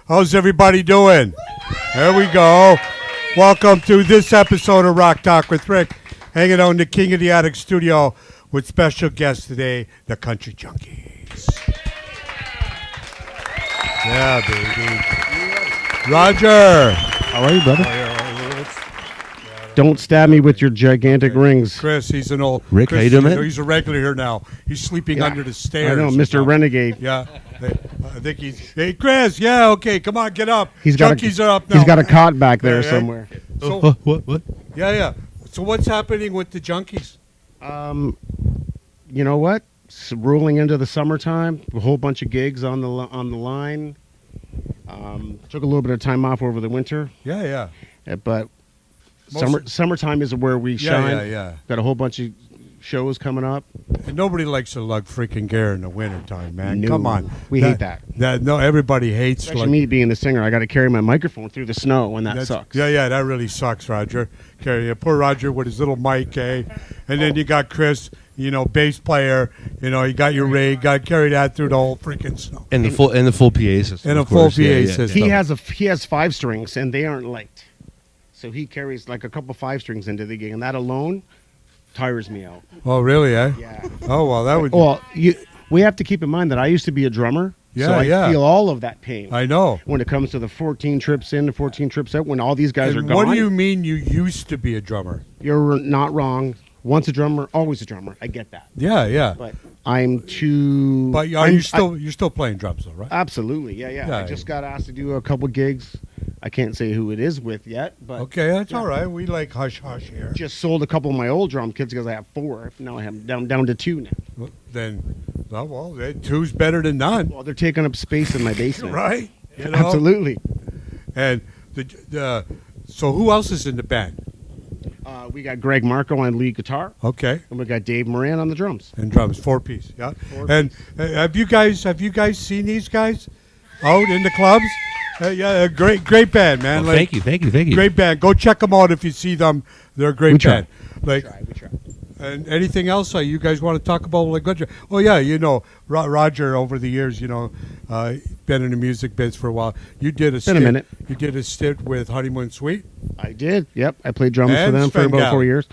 How's everybody doing? There we go. Welcome to this episode of Rock Talk with Rick. Hanging out in the King of the Attic studio with special guests today, the Country Junkies. Yeah, baby. Roger. How are you, brother? Don't stab me with your gigantic rings. Chris, he's an old... Rick, Chris, how you doing, man? He's a regular here now. He's sleeping under the stairs. I know, Mr. Renegade. Yeah. I think he's... Hey, Chris, yeah, okay, come on, get up. Junkies are up now. He's got a cot back there Yeah. somewhere. So, What? yeah. So what's happening with the Junkies? You know what? Rolling into the summertime, a whole bunch of gigs on the line. Took a little bit of time off over the winter. Yeah. But summertime is where we shine. Yeah. Got a whole bunch of shows coming up. And nobody likes to lug freaking gear in the wintertime, man. No, Come on. We hate that. No, everybody hates... Especially me being the singer. I got to carry my microphone through the snow, and that sucks. Yeah, that really sucks, Roger. Poor Roger with his little mic, eh? And then you got Chris, bass player. You got your rig. Got to carry that through the whole freaking snow. And the full PA system. And a full PA system. He has 5 strings, and they aren't light. So he carries like a couple 5 strings into the gig, and that alone tires me out. Oh, really, eh? Yeah. Oh, well, that would... Well, we have to keep in mind that I used to be a drummer, so I feel all of that pain. I know. When it comes to the 14 trips in, the 14 trips out, when all these guys are gone. What do you mean you used to be a drummer? You're not wrong. Once a drummer, always a drummer. I get that. Yeah. But I'm too... But you're still playing drums, though, right? Absolutely, yeah. I just got asked to do a couple gigs. I can't say who it is with yet, but... Okay, that's all right. We like hush-hush here. Just sold a couple of my old drum kits because I have 4. Now I have down to 2 now. Well, 2's better than none. Well, they're taking up space in my basement. Right? Absolutely. And so who else is in the band? We got Greg Marco on lead guitar. Okay. And we got Dave Moran on the drums. And drums, 4-piece. Yeah. Have you guys seen these guys out in the clubs? Yeah, great band, man. Well, thank you. Great band. Go check them out if you see them. They're a great band. We try. And anything else you guys want to talk about? Oh yeah, Roger over the years, been in the music biz for a while. You did a minute. You did a stint with Honeymoon Suite. I did. Yep, I played drums And for them for about 4 years.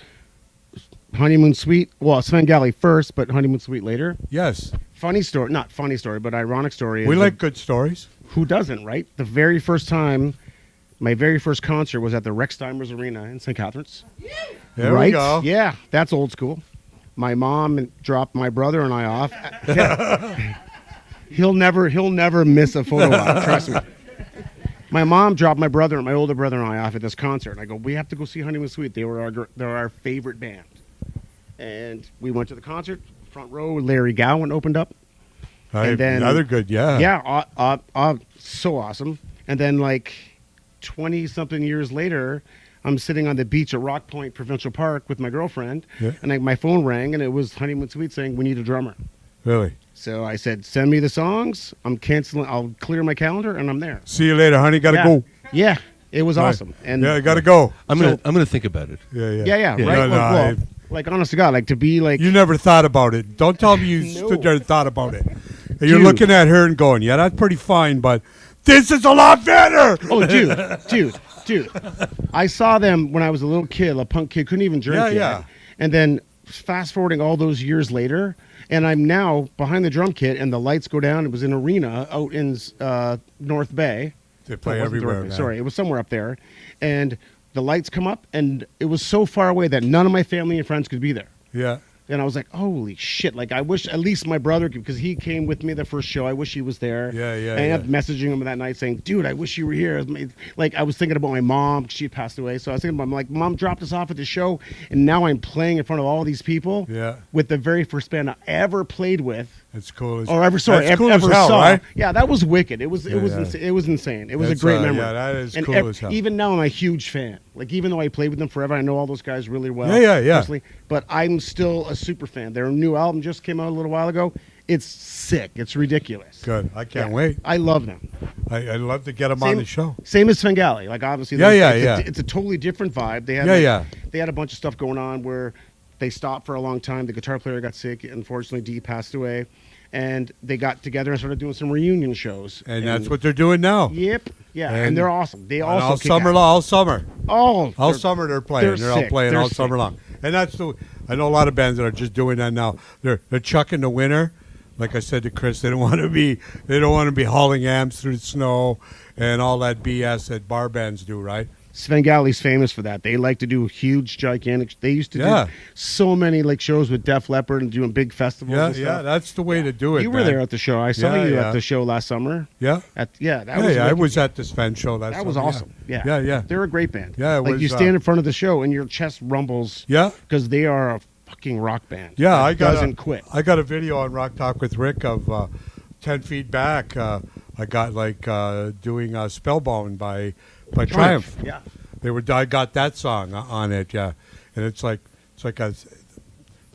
Honeymoon Suite. Well, Sven Galley first, but Honeymoon Suite later. Yes. Funny story, not funny story, but ironic story. We like good stories. Who doesn't, right? The very first time, my very first concert was at the Rextimers Arena in St. Catharines. There we go. Yeah, that's old school. My mom dropped my brother and I off. He'll never miss a photo op, trust me. My mom dropped my older brother and I off at this concert. And I go, we have to go see Honeymoon Suite. They're our favorite band. And we went to the concert, front row, Larry Gowan opened up. And then another good, yeah. Yeah, so awesome. And then 20-something years later, I'm sitting on the beach at Rock Point Provincial Park with my girlfriend, and my phone rang, and it was Honeymoon Suite saying, we need a drummer. Really? So I said, send me the songs. I'm canceling. I'll clear my calendar, and I'm there. See you later, honey. Gotta go. Yeah, it was awesome. And I gotta go. I'm gonna think about it. Yeah. Right. Well, honest to God, to be like... You never thought about it. Don't tell me you stood there and thought about it. And you're Dude. looking at her and going, yeah, that's pretty fine, but this is a lot better. Oh, dude. I saw them when I was a little kid, a punk kid, couldn't even drink yet. And then fast forwarding all those years later, and I'm now behind the drum kit, and the lights go down. It was an arena out in North Bay. They play everywhere. Sorry, it was somewhere up there. And the lights come up, and it was so far away that none of my family and friends could be there. Yeah. And I was like, holy shit. I wish at least my brother could, because he came with me the first show. I wish he was there. Yeah. And I ended up messaging him that night saying, dude, I wish you were here. I was thinking about my mom. She had passed away. So I was thinking about, Mom dropped us off at the show, and now I'm playing in front of all these people with the very first band I ever played with. It's cool. Ever saw. Right? Yeah, that was wicked. It was insane. It was a great memory. Yeah, that is cool as hell. Even now, I'm a huge fan. Even though I played with them forever, I know all those guys really well. Yeah. Personally, but I'm still a super fan. Their new album just came out a little while ago. It's sick. It's ridiculous. Good. I can't wait. I love them. I'd love to get them on the show. Same as Sven Galley. Obviously, it's a totally different vibe. They had they had a bunch of stuff going on where they stopped for a long time. The guitar player got sick. Unfortunately, Dee passed away. and they got together and started doing some reunion shows. And that's what they're doing now. Yep. Yeah, And- and they're awesome. They also all kick summer ass. long, all summer. Oh, All summer they're playing. they're They're all sick. playing They're all sick. summer long. And that's the. I know a lot of bands that are just doing that now. They're chucking the winter. Like I said to Chris, they don't want to be hauling amps through the snow and all that BS that bar bands do, right? Svengali's famous for that. They like to do huge, gigantic. They used to Yeah. do so many like shows with Def Leppard and doing big festivals. Yeah, and stuff. yeah, that's the way to do it. You were man. there at the show. I saw Yeah, you yeah. at the show last summer. Yeah. That Yeah, was I wicked. was at the Sven show. That was awesome. Yeah. Yeah, yeah. They're a great band. Yeah, it like was, you stand in front of the show and your chest rumbles. Yeah. because they are a fucking rock band. Yeah, that I got doesn't quit. I got a video on Rock Talk with Rick of 10 feet back. I got like doing Spellbound by Triumph. Yeah. I got that song on it, yeah, and it's like a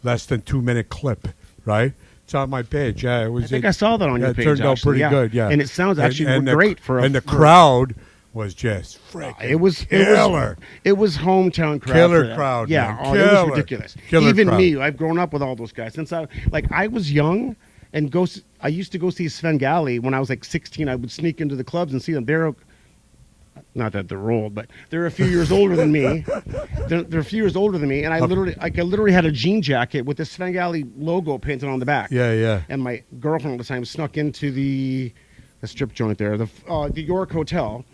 less than 2 minute clip, right? It's on my page. Yeah, it was. I think I saw that on your It page. turned out actually, pretty good. Yeah, and it sounds actually and great for a. and the crowd was just freaking It was killer. It was hometown crowd. Killer for that. crowd, Yeah, man. oh, it Killer. was ridiculous. Killer Even crowd. me, I've grown up with all those guys since I was young and I used to go see Svengali when I was like 16. I would sneak into the clubs and see them. They're not that they're old, but they're a few years older than me. They're a few years older than me, and I literally had a jean jacket with the Svengali logo painted on the back. Yeah, yeah. And my girlfriend at the time snuck into the strip joint there, the York Hotel.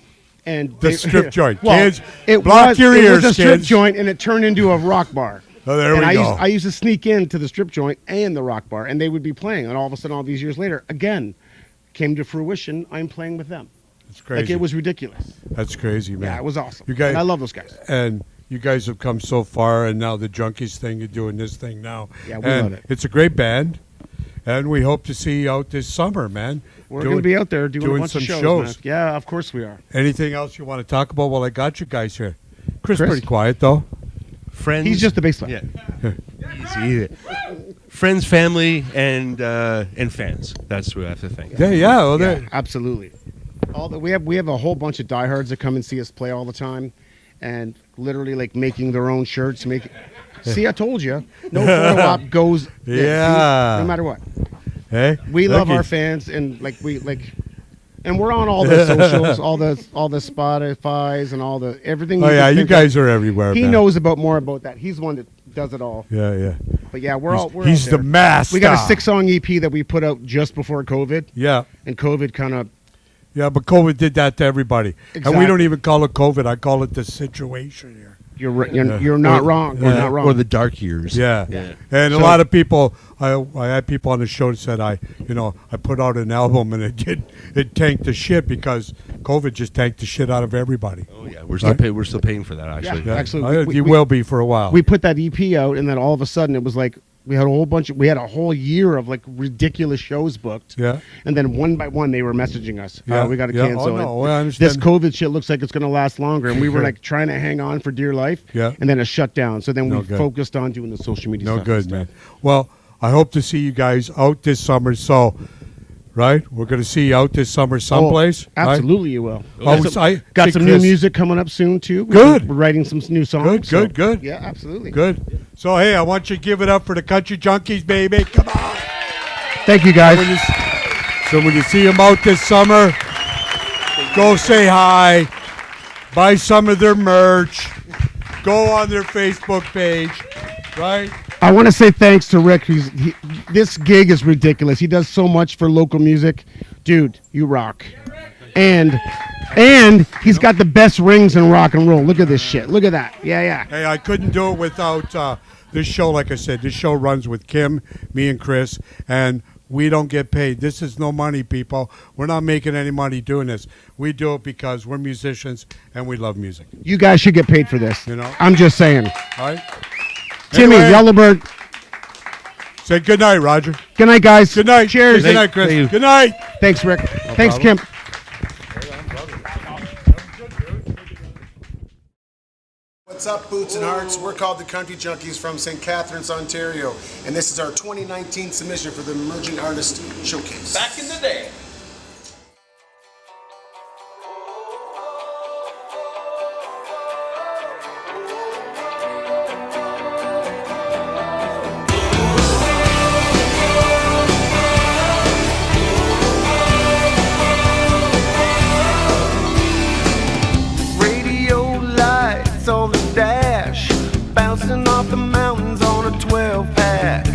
And The strip joint. Well, Kids, it block was, your it ears, was a strip kids. joint, and it turned into a rock bar. Oh, there and we go. I used to sneak into the strip joint and the rock bar, and they would be playing. And all of a sudden, all these years later, again, came to fruition. I'm playing with them. It's crazy. Like it was ridiculous. That's crazy, man. Yeah, it was awesome. You guys, and I love those guys. And you guys have come so far, and now the Junkies thing, you're doing this thing now. Yeah, we and love it. It's a great band, and we hope to see you out this summer, man. We're going to be out there doing a bunch some of shows. shows. Man. Yeah, of course we are. Anything else you want to talk about? Well, I got you guys here. Chris? Chris? Pretty quiet, though. Friends. He's just the bass player. Yeah. Easy. Friends, family, and fans. That's what I have to thank. Yeah, yeah. Well, Yeah, there- absolutely. We have a whole bunch of diehards that come and see us play all the time, and literally like making their own shirts. See, I told you, no photo op goes. in, Yeah. no matter what. hey, We love look, our fans, and and we're on all the socials, all the Spotify's and all the everything. Oh, can yeah, you think guys of. are everywhere, He man. knows more about that. He's the one that does it all. Yeah, yeah. But yeah, we're He's out the there. master. We got a 6-song EP that we put out just before COVID, Yeah. and COVID kind of. Yeah, but COVID did that to everybody. And we Exactly. don't even call it COVID. I call it the situation here. You're not wrong. You're not wrong. Or the dark years. Yeah. Yeah. And a So- lot of people, I had people on the show that said I put out an album and it tanked the shit because COVID just tanked the shit out of everybody. Oh yeah, we're still paying for that actually. Yeah. Actually, you will be for a while. we put that EP out, and then all of a sudden it was like we had a whole year of like ridiculous shows booked. Yeah. And then one by one they were messaging us. Yeah. We got to Yeah. cancel Oh, it. no, I understand. This COVID shit looks like it's going to last longer, and we were like trying to hang on for dear life. Yeah. And then it shut down. So then No we good. focused on doing the social media No stuff. good, instead. man. Well, I hope to see you guys out this summer. So, right, we're going to see you out this summer someplace. Oh, absolutely, you will. Oh, Got see, some new Chris. music coming up soon too. Good. We're writing some new songs. Good. Yeah, absolutely. Good. So, hey, I want you to give it up for the Country Junkies, baby. Come on. Thank you, guys. So when you see them out this summer, go say hi, buy some of their merch, go on their Facebook page, right? I want to say thanks to Rick. This gig is ridiculous. He does so much for local music. Dude, you rock. And he's got the best rings in rock and roll. Look at this shit. Look at that. Yeah. Hey, I couldn't do it without this show. Like I said, this show runs with Kim, me, and Chris, and we don't get paid. This is no money, people. We're not making any money doing this. We do it because we're musicians and we love music. You guys should get paid for this. You know? I'm just saying. All right? Timmy, Anyway, Yellowbird. say good night, Roger. Good night, guys. Good night. Cheers. Good night, Chris. Thank you. Good night. Thanks, Rick. Thanks, problem. Kim. What's up, Boots and Hearts? We're called the Country Junkies from St. Catharines, Ontario, and this is our 2019 submission for the Emerging Artist Showcase. Back in the day. up the mountains on a 12-pack,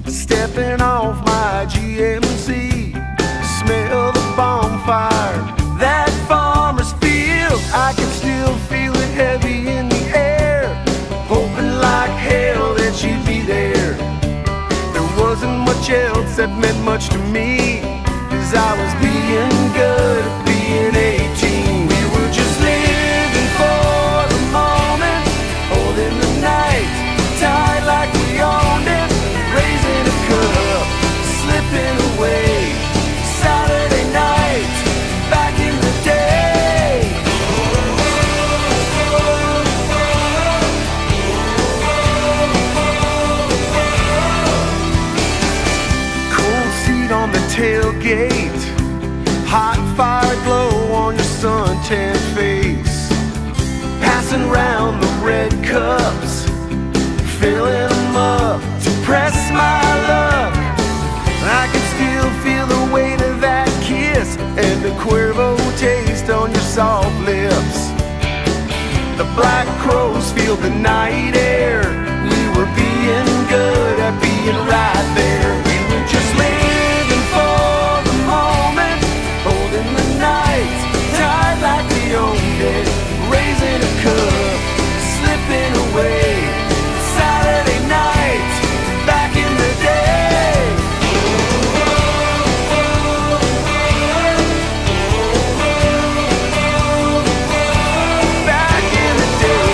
stepping off my GMC, smell the bonfire, that farmer's field. I can still feel it heavy in the air, hoping like hell that you'd be there. There wasn't much else that meant much to me, 'cause I was being good at being 18. We were just living for the moment, holding the night tight like we owned it, raising a cup, slipping away. Saturday night, back in the day. Cold seat on the tailgate, hot fire glow on your suntan face, passing round the red cups, filling them up to press my luck. I can still feel the weight of that kiss and the Cuervo taste on your soft lips. The black crows filled the night air. We were being good at being right there. We were just living for the moment, holding the night tight like we owned it, raising a cup, slipping away. Saturday night, back in the day. Back in the day.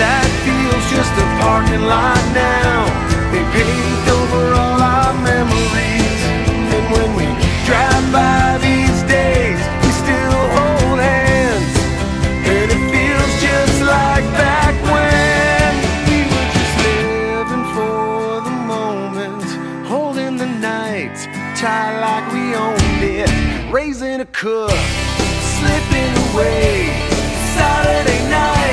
That feels just a parking lot now. They paved over all our memories, and when we drive by these days, we still hold hands, and it feels just like back when we were just living for the moment, holding the night tight like we owned it, raising a cup, slipping away. Saturday night.